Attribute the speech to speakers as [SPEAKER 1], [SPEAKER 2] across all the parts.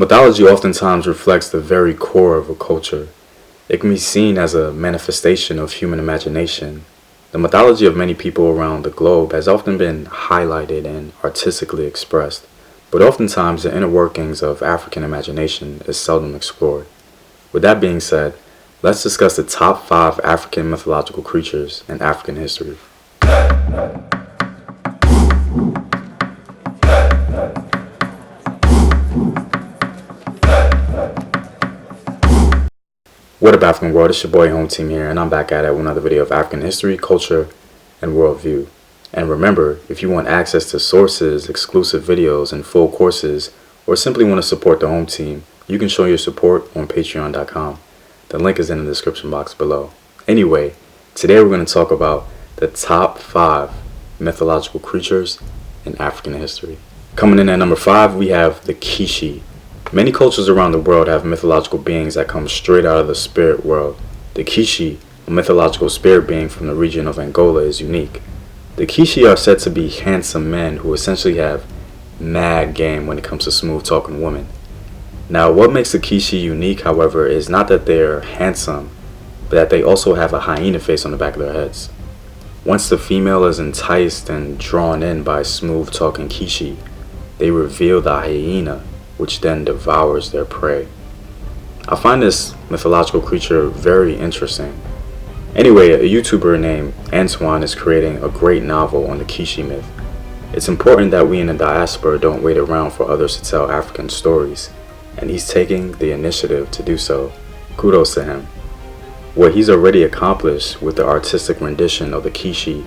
[SPEAKER 1] Mythology oftentimes reflects the very core of a culture. It can be seen as a manifestation of human imagination. The mythology of many people around the globe has often been highlighted and artistically expressed, but oftentimes the inner workings of African imagination is seldom explored. With that being said, let's discuss the top 5 African mythological creatures in African history. What up, African world? It's your boy Home Team here, and I'm back at it with another video of African history, culture, and worldview. And remember, if you want access to sources, exclusive videos, and full courses, or simply want to support the Home Team, you can show your support on patreon.com. The link is in the description box below. Anyway, today we're going to talk about the top 5 mythological creatures in African history. Coming in at number 5, we have the Kishi. Many cultures around the world have mythological beings that come straight out of the spirit world. The Kishi, a mythological spirit being from the region of Angola, is unique. The Kishi are said to be handsome men who essentially have mad game when it comes to smooth talking women. Now, what makes the Kishi unique, however, is not that they're handsome, but that they also have a hyena face on the back of their heads. Once the female is enticed and drawn in by smooth talking Kishi, they reveal the hyena, which then devours their prey. I find this mythological creature very interesting. Anyway, a YouTuber named Antoine is creating a great novel on the Kishi myth. It's important that we in the diaspora don't wait around for others to tell African stories, and he's taking the initiative to do so. Kudos to him. What he's already accomplished with the artistic rendition of the Kishi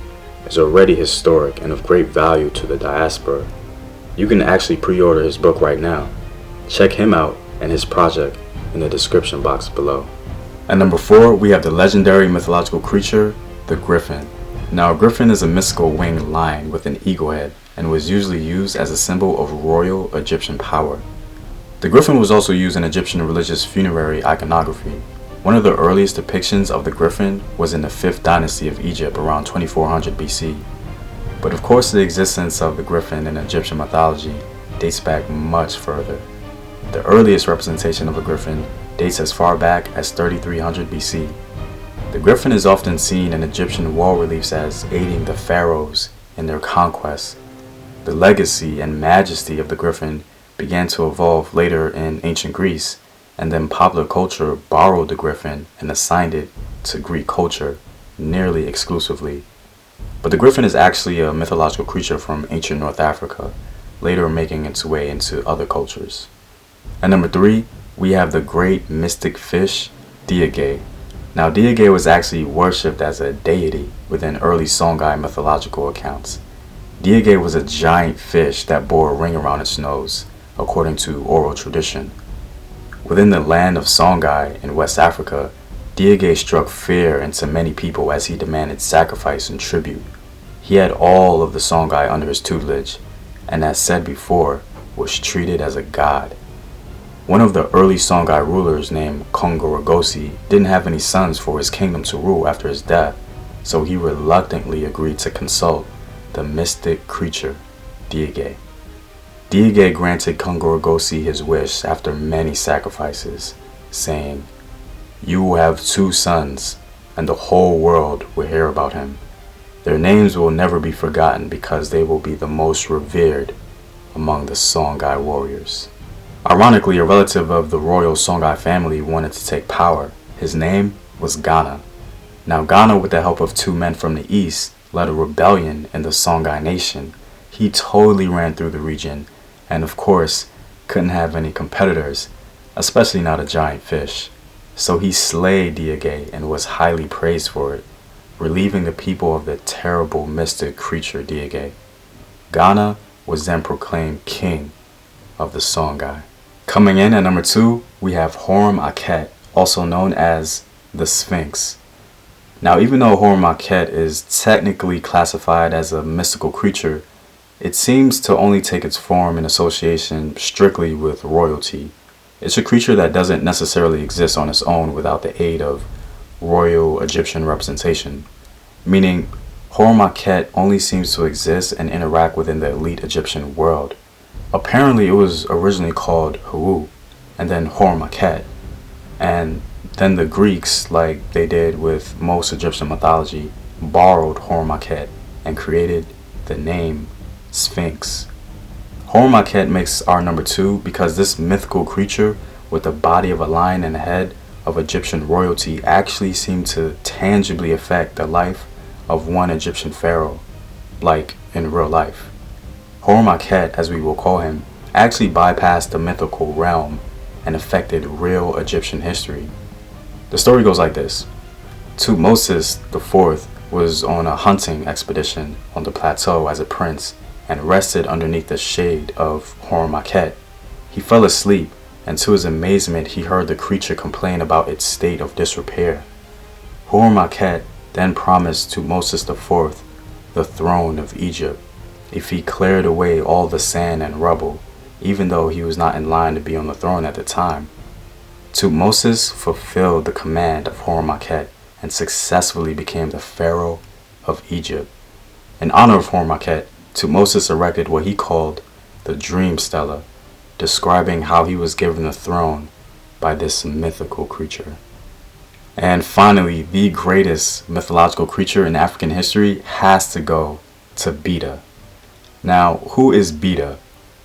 [SPEAKER 1] is already historic and of great value to the diaspora. You can actually pre-order his book right now. Check him out and his project in the description box below. At number 4, we have the legendary mythological creature, the Griffin. Now, a griffin is a mystical winged lion with an eagle head and was usually used as a symbol of royal Egyptian power. The griffin was also used in Egyptian religious funerary iconography. One of the earliest depictions of the griffin was in the 5th dynasty of Egypt around 2400 BC. But of course, the existence of the griffin in Egyptian mythology dates back much further. The earliest representation of a griffin dates as far back as 3300 BC. The griffin is often seen in Egyptian wall reliefs as aiding the pharaohs in their conquests. The legacy and majesty of the griffin began to evolve later in ancient Greece, and then popular culture borrowed the griffin and assigned it to Greek culture nearly exclusively. But the griffin is actually a mythological creature from ancient North Africa, later making its way into other cultures. At number 3, we have the great mystic fish, Diege. Now, Diege was actually worshipped as a deity within early Songhai mythological accounts. Diege was a giant fish that bore a ring around its nose, according to oral tradition. Within the land of Songhai in West Africa, Diege struck fear into many people as he demanded sacrifice and tribute. He had all of the Songhai under his tutelage, and as said before, was treated as a god. One of the early Songhai rulers named Kongorogosi didn't have any sons for his kingdom to rule after his death, so he reluctantly agreed to consult the mystic creature, Diege. Diege granted Kongorogosi his wish after many sacrifices, saying, "You will have 2 sons, and the whole world will hear about him. Their names will never be forgotten because they will be the most revered among the Songhai warriors." Ironically, a relative of the royal Songhai family wanted to take power. His name was Ghana. Now, Ghana, with the help of 2 men from the east, led a rebellion in the Songhai nation. He totally ran through the region and, of course, couldn't have any competitors, especially not a giant fish. So he slayed Diege and was highly praised for it, relieving the people of the terrible mystic creature Diege. Ghana was then proclaimed king of the Songhai. Coming in at number 2, we have Horum-Akhet, also known as the Sphinx. Now, even though Horum-Akhet is technically classified as a mystical creature, it seems to only take its form in association strictly with royalty. It's a creature that doesn't necessarily exist on its own without the aid of royal Egyptian representation, meaning Horum-Akhet only seems to exist and interact within the elite Egyptian world. Apparently, it was originally called Hu, and then Hormaket. And then the Greeks, like they did with most Egyptian mythology, borrowed Hormaket and created the name Sphinx. Hormaket makes our number 2 because this mythical creature with the body of a lion and the head of Egyptian royalty actually seemed to tangibly affect the life of one Egyptian pharaoh, like in real life. Hormaket, as we will call him, actually bypassed the mythical realm and affected real Egyptian history. The story goes like this. Tutmosis IV was on a hunting expedition on the plateau as a prince and rested underneath the shade of Hormaket. He fell asleep, and to his amazement he heard the creature complain about its state of disrepair. Hormaket then promised Tutmosis IV the throne of Egypt if he cleared away all the sand and rubble, even though he was not in line to be on the throne at the time. Tutmosis fulfilled the command of Hormaket and successfully became the pharaoh of Egypt. In honor of Hormaket, Tutmosis erected what he called the Dream Stela, describing how he was given the throne by this mythical creature. And finally, the greatest mythological creature in African history has to go to Betta. Now, who is Betta?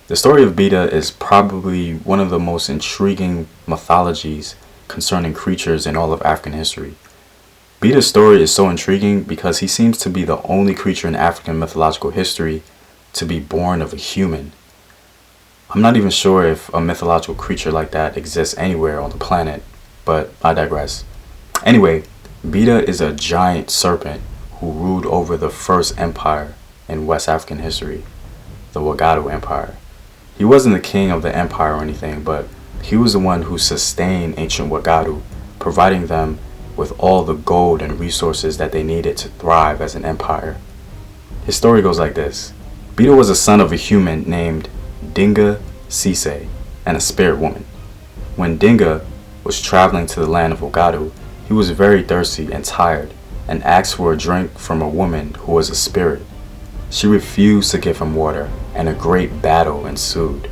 [SPEAKER 1] The story of Betta is probably one of the most intriguing mythologies concerning creatures in all of African history. Betta's story is so intriguing because he seems to be the only creature in African mythological history to be born of a human. I'm not even sure if a mythological creature like that exists anywhere on the planet, but I digress. Anyway, Betta is a giant serpent who ruled over the first empire in West African history, the Wagadu Empire. He wasn't the king of the empire or anything, but he was the one who sustained ancient Wagadu, providing them with all the gold and resources that they needed to thrive as an empire. His story goes like this. Betta was a son of a human named Dinga Sise and a spirit woman. When Dinga was traveling to the land of Wagadu, he was very thirsty and tired and asked for a drink from a woman who was a spirit. She refused to give him water, and a great battle ensued.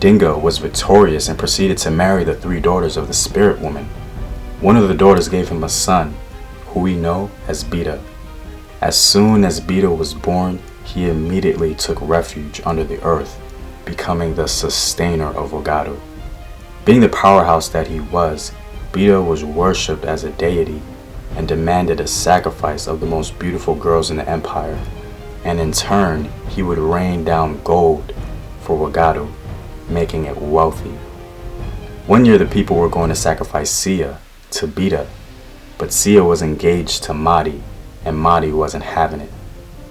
[SPEAKER 1] Dinga was victorious and proceeded to marry the 3 daughters of the spirit woman. One of the daughters gave him a son, who we know as Betta. As soon as Betta was born, he immediately took refuge under the earth, becoming the sustainer of Wagadu. Being the powerhouse that he was, Betta was worshipped as a deity and demanded a sacrifice of the most beautiful girls in the empire, and in turn he would rain down gold for Wagadu, making it wealthy. One year the people were going to sacrifice Sia to Betta, but Sia was engaged to Madi, and Madi wasn't having it.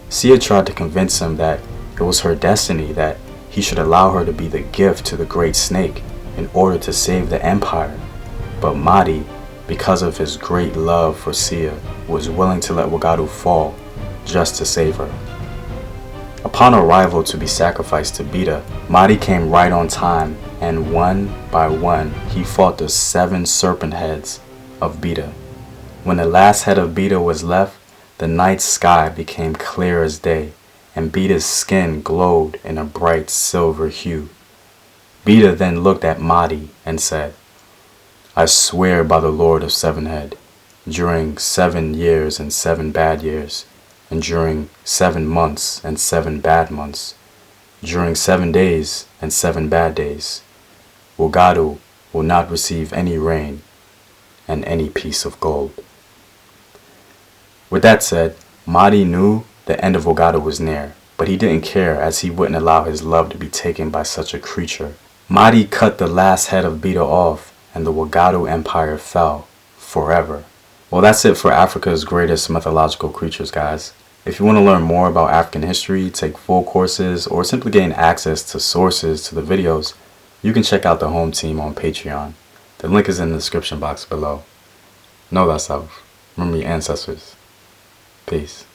[SPEAKER 1] Sia tried to convince him that it was her destiny that he should allow her to be the gift to the great snake in order to save the empire, but Madi, because of his great love for Sia, was willing to let Wagadu fall just to save her. Upon arrival to be sacrificed to Betta, Madi came right on time, and one by one he fought the 7 serpent heads of Betta. When the last head of Betta was left, the night sky became clear as day, and Betta's skin glowed in a bright silver hue. Betta then looked at Madi and said, "I swear by the Lord of Sevenhead, during 7 years and 7 bad years, and during 7 months and 7 bad months, during 7 days and 7 bad days, Wagadu will not receive any rain and any piece of gold." With that said, Madi knew the end of Wagadu was near, but he didn't care as he wouldn't allow his love to be taken by such a creature. Madi cut the last head of Betta off, and the Wagadu Empire fell forever. Well, that's it for Africa's greatest mythological creatures, guys. If you want to learn more about African history, take full courses, or simply gain access to sources to the videos, you can check out the home team on Patreon. The link is in the description box below. Know thyself. Remember your ancestors. Peace.